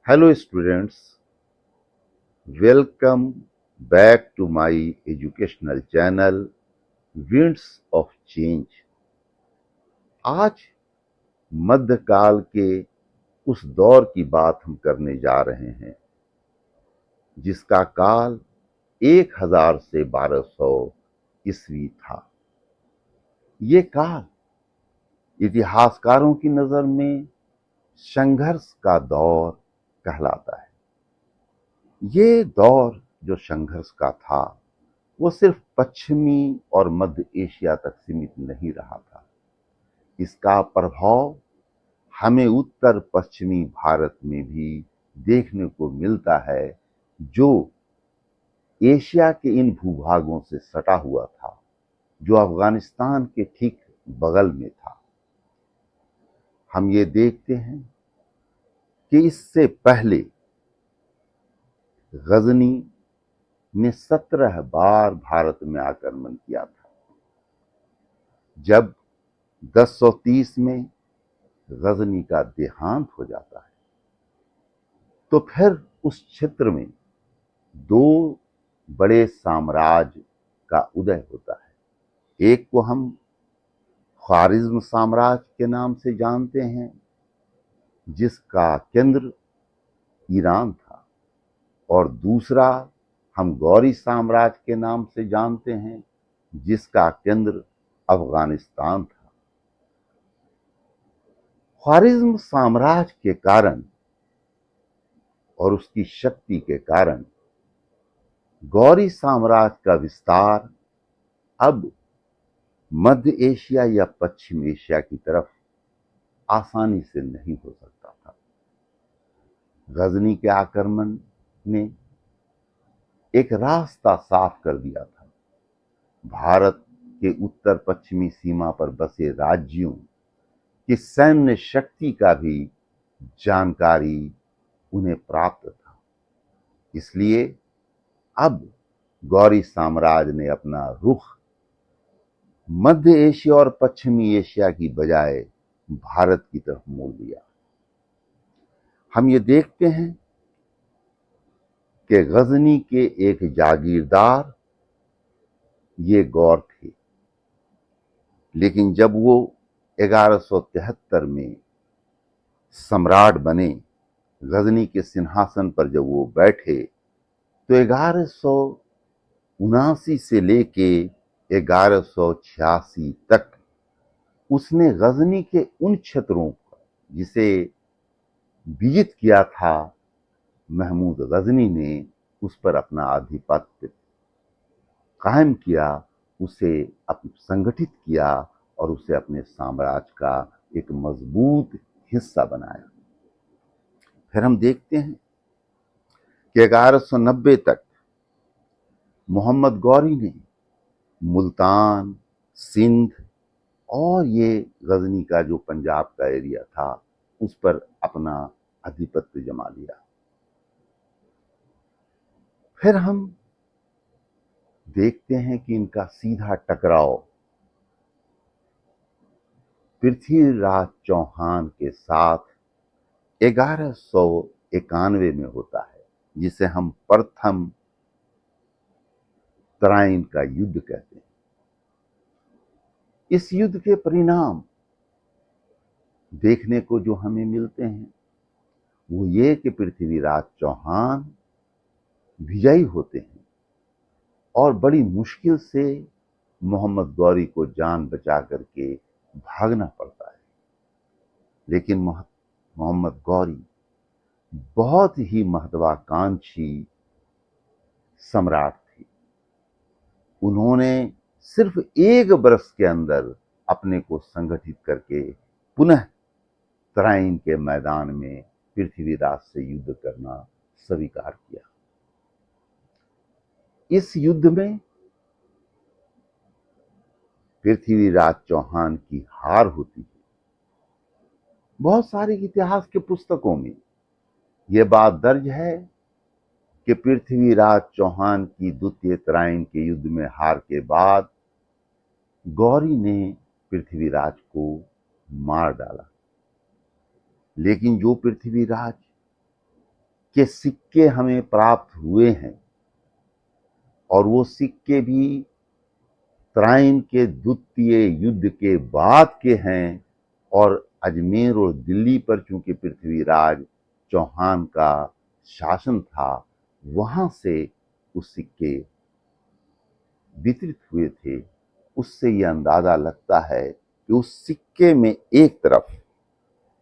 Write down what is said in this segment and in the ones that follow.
Hello, students. Welcome back to my educational channel, Winds of Change. आज मध्यकाल के उस दौर की बात हम करने जा रहे हैं जिसका काल 1000 से 1200 ईस्वी था। ये काल इतिहासकारों की नजर में संघर्ष का दौर कहलाता है। ये दौर जो संघर्ष का था वो सिर्फ पश्चिमी और मध्य एशिया तक सीमित नहीं रहा था। इसका प्रभाव हमें उत्तर पश्चिमी भारत में भी देखने को मिलता है, जो एशिया के इन भूभागों से सटा हुआ था, जो अफगानिस्तान के ठीक बगल में था। हम ये देखते हैं कि इससे पहले गजनी ने 17 बार भारत में आक्रमण किया था। जब 1030 में गजनी का देहांत हो जाता है तो फिर उस क्षेत्र में दो बड़े साम्राज्य का उदय होता है। एक को हम ख्वारिज्म साम्राज्य के नाम से जानते हैं, जिसका केंद्र ईरान था, और दूसरा हम गौरी साम्राज्य के नाम से जानते हैं, जिसका केंद्र अफगानिस्तान था। ख्वारिज्म साम्राज्य के कारण और उसकी शक्ति के कारण गौरी साम्राज्य का विस्तार अब मध्य एशिया या पश्चिम एशिया की तरफ आसानी से नहीं हो सकता था। गजनी के आक्रमण ने एक रास्ता साफ कर दिया था। भारत के उत्तर पश्चिमी सीमा पर बसे राज्यों की सैन्य शक्ति का भी जानकारी उन्हें प्राप्त था। इसलिए अब गौरी साम्राज्य ने अपना रुख मध्य एशिया और पश्चिमी एशिया की बजाय भारत की तरफ मोड़ दिया। हम ये देखते हैं कि गजनी के एक जागीरदार ये गौर थे, लेकिन जब वो 1173 में सम्राट बने, गजनी के सिंहासन पर जब वो बैठे, तो 1179 से लेके 1186 तक उसने गजनी के उन क्षेत्रों को जिसे विजित किया था, महमूद गजनी ने उस पर अपना आधिपत्य कायम किया, उसे संगठित किया और उसे अपने साम्राज्य का एक मजबूत हिस्सा बनाया। फिर हम देखते हैं कि 1190 तक मोहम्मद गौरी ने मुल्तान, सिंध और ये गजनी का जो पंजाब का एरिया था, उस पर अपना आधिपत्य जमा लिया। फिर हम देखते हैं कि इनका सीधा टकराव पृथ्वीराज चौहान के साथ 1191 में होता है, जिसे हम प्रथम तराइन का युद्ध कहते हैं। इस युद्ध के परिणाम देखने को जो हमें मिलते हैं वो ये कि पृथ्वीराज चौहान विजयी होते हैं और बड़ी मुश्किल से मोहम्मद गौरी को जान बचा करके भागना पड़ता है। लेकिन मोहम्मद गौरी बहुत ही महत्वाकांक्षी सम्राट थे। उन्होंने सिर्फ 1 वर्ष के अंदर अपने को संगठित करके पुनः तराइन के मैदान में पृथ्वीराज से युद्ध करना स्वीकार किया। इस युद्ध में पृथ्वीराज चौहान की हार होती है। बहुत सारी इतिहास के पुस्तकों में यह बात दर्ज है कि पृथ्वीराज चौहान की द्वितीय तराइन के युद्ध में हार के बाद गौरी ने पृथ्वीराज को मार डाला। लेकिन जो पृथ्वीराज के सिक्के हमें प्राप्त हुए हैं और वो सिक्के भी तराइन के द्वितीय युद्ध के बाद के हैं और अजमेर और दिल्ली पर चूंकि पृथ्वीराज चौहान का शासन था, वहां से उस सिक्के वितरित हुए थे। उससे यह अंदाजा लगता है कि उस सिक्के में एक तरफ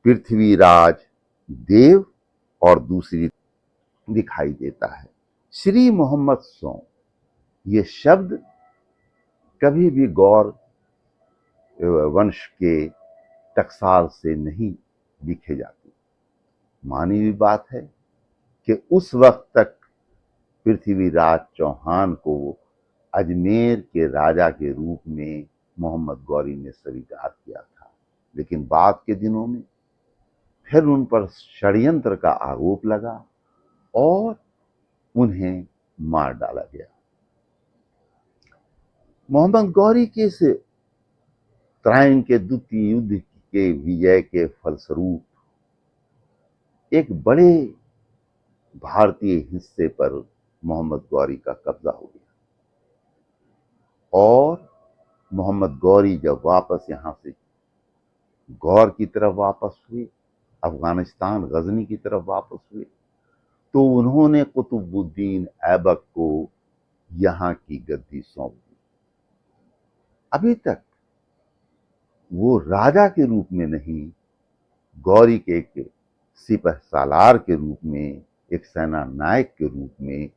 पृथ्वीराज देव और दूसरी दिखाई देता है श्री मोहम्मद सौ। ये शब्द कभी भी गौर वंश के टकसाल से नहीं लिखे जाते। मानी हुई बात है कि उस वक्त तक पृथ्वीराज चौहान को अजमेर के राजा के रूप में मोहम्मद गौरी ने स्वीकार किया था, लेकिन बाद के दिनों में फिर उन पर षड्यंत्र का आरोप लगा और उन्हें मार डाला गया। मोहम्मद गौरी के इस तराइन के द्वितीय युद्ध के विजय के फलस्वरूप एक बड़े भारतीय हिस्से पर मोहम्मद गौरी का कब्जा हो गया और मोहम्मद गौरी जब वापस यहां से गौर की तरफ वापस हुए, अफगानिस्तान गजनी की तरफ वापस हुए, तो उन्होंने कुतुबुद्दीन ऐबक को यहां की गद्दी सौंप दी। अभी तक वो राजा के रूप में नहीं, गौरी के एक सिपह सालार के रूप में, एक सेना नायक के रूप में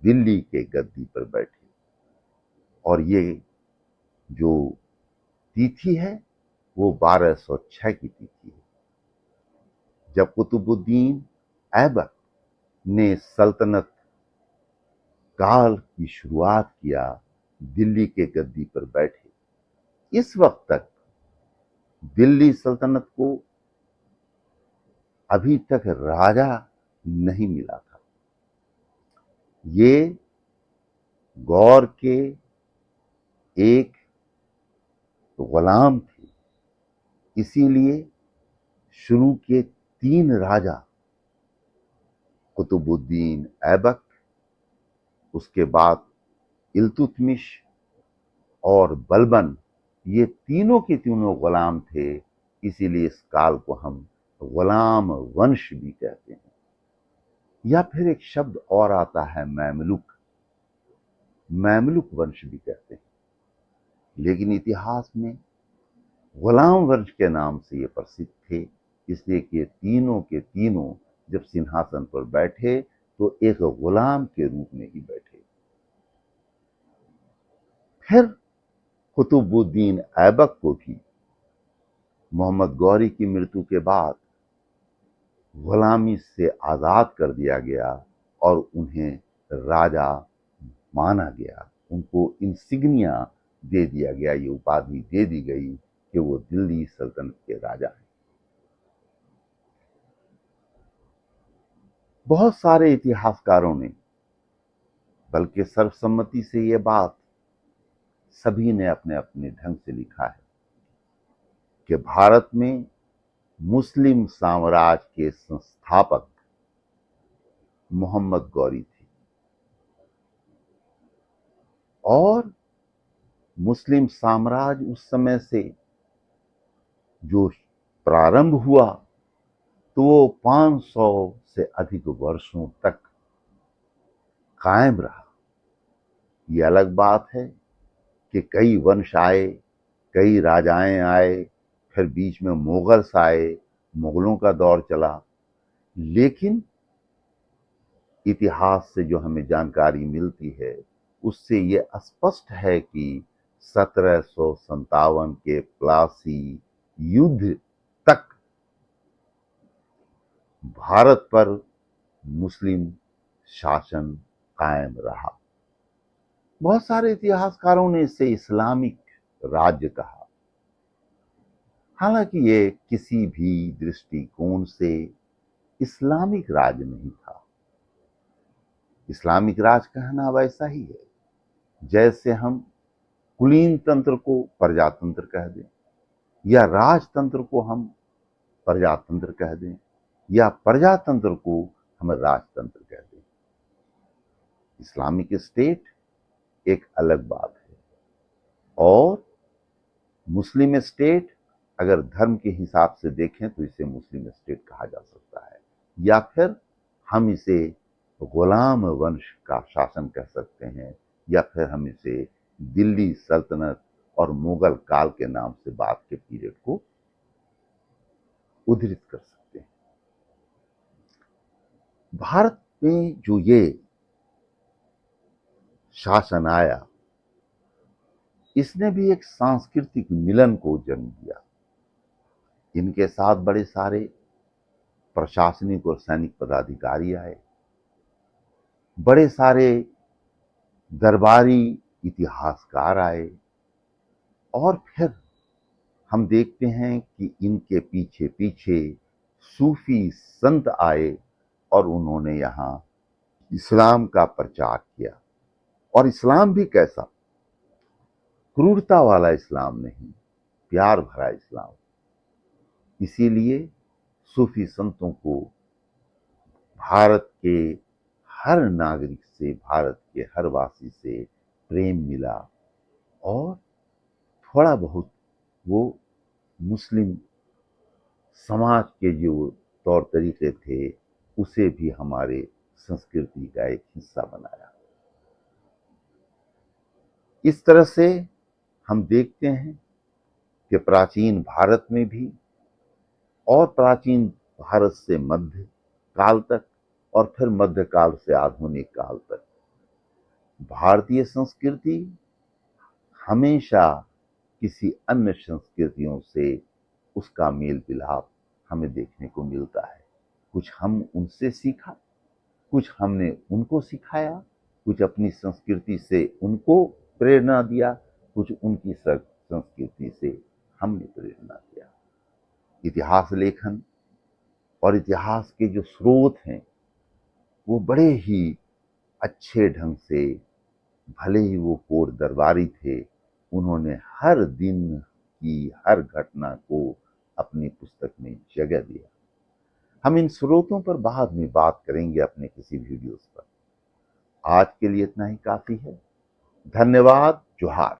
दिल्ली के गद्दी पर बैठे। और ये जो तिथि है वो 1206 की तिथि है, जब कुतुबुद्दीन ऐबक ने सल्तनत काल की शुरुआत किया, दिल्ली के गद्दी पर बैठे। इस वक्त तक दिल्ली सल्तनत को अभी तक राजा नहीं मिला था। ये गौर के एक गुलाम थे, इसीलिए शुरू के 3 राजा कुतुबुद्दीन ऐबक, उसके बाद इल्तुतमिश और बलबन, ये तीनों के तीनों गुलाम थे। इसीलिए इस काल को हम गुलाम वंश भी कहते हैं। या फिर एक शब्द और आता है मैमलुक, मैमलुक वंश भी कहते हैं। लेकिन इतिहास में गुलाम वंश के नाम से ये प्रसिद्ध थे, इसलिए कि तीनों के तीनों जब सिंहासन पर बैठे तो एक गुलाम के रूप में ही बैठे। फिर कुतुबुद्दीन ऐबक को भी मोहम्मद गौरी की मृत्यु के बाद गुलामी से आजाद कर दिया गया और उन्हें राजा माना गया। उनको इंसिग्निया दे दिया गया, ये उपाधि दे दी गई कि वो दिल्ली सल्तनत के राजा हैं। बहुत सारे इतिहासकारों ने, बल्कि सर्वसम्मति से ये बात सभी ने अपने अपने ढंग से लिखा है कि भारत में मुस्लिम साम्राज्य के संस्थापक मोहम्मद गौरी थे और मुस्लिम साम्राज्य उस समय से जो प्रारंभ हुआ तो वो 500 से अधिक वर्षों तक कायम रहा। ये अलग बात है कि कई वंश आए, कई राजाएं आए, फिर बीच में मुगल्स आए, मुगलों का दौर चला, लेकिन इतिहास से जो हमें जानकारी मिलती है उससे ये स्पष्ट है कि 1757 के प्लासी युद्ध तक भारत पर मुस्लिम शासन कायम रहा। बहुत सारे इतिहासकारों ने इसे इस्लामिक राज्य कहा, हालांकि ये किसी भी दृष्टिकोण से इस्लामिक राज्य नहीं था। इस्लामिक राज कहना वैसा ही है जैसे हम कुलीन तंत्र को प्रजातंत्र कह दें, या राजतंत्र को हम प्रजातंत्र कह दें, या प्रजातंत्र को हम राजतंत्र कहते हैं। इस्लामिक स्टेट एक अलग बात है, और मुस्लिम स्टेट अगर धर्म के हिसाब से देखें तो इसे मुस्लिम स्टेट कहा जा सकता है, या फिर हम इसे गुलाम वंश का शासन कह सकते हैं, या फिर हम इसे दिल्ली सल्तनत और मुगल काल के नाम से बाद के पीरियड को उद्धृत कर सकते हैं। भारत में जो ये शासन आया, इसने भी एक सांस्कृतिक मिलन को जन्म दिया। इनके साथ बड़े सारे प्रशासनिक और सैनिक पदाधिकारी आए, बड़े सारे दरबारी इतिहासकार आए, और फिर हम देखते हैं कि इनके पीछे पीछे सूफी संत आए और उन्होंने यहाँ इस्लाम का प्रचार किया। और इस्लाम भी कैसा, क्रूरता वाला इस्लाम नहीं, प्यार भरा इस्लाम। इसीलिए सूफी संतों को भारत के हर नागरिक से, भारत के हर वासी से प्रेम मिला, और थोड़ा बहुत वो मुस्लिम समाज के जो तौर तरीके थे उसे भी हमारे संस्कृति का एक हिस्सा बनाया। इस तरह से हम देखते हैं कि प्राचीन भारत में भी, और प्राचीन भारत से मध्य काल तक, और फिर मध्यकाल से आधुनिक काल तक, भारतीय संस्कृति हमेशा किसी अन्य संस्कृतियों से उसका मेल मिलाप हमें देखने को मिलता है। कुछ हम उनसे सीखा, कुछ हमने उनको सिखाया, कुछ अपनी संस्कृति से उनको प्रेरणा दिया, कुछ उनकी संस्कृति से हमने प्रेरणा दिया। इतिहास लेखन और इतिहास के जो स्रोत हैं वो बड़े ही अच्छे ढंग से, भले ही वो कोर दरबारी थे, उन्होंने हर दिन की हर घटना को अपनी पुस्तक में जगह दिया। हम इन स्रोतों पर बाद में बात करेंगे अपने किसी वीडियोस पर। आज के लिए इतना ही काफी है। धन्यवाद। जोहार।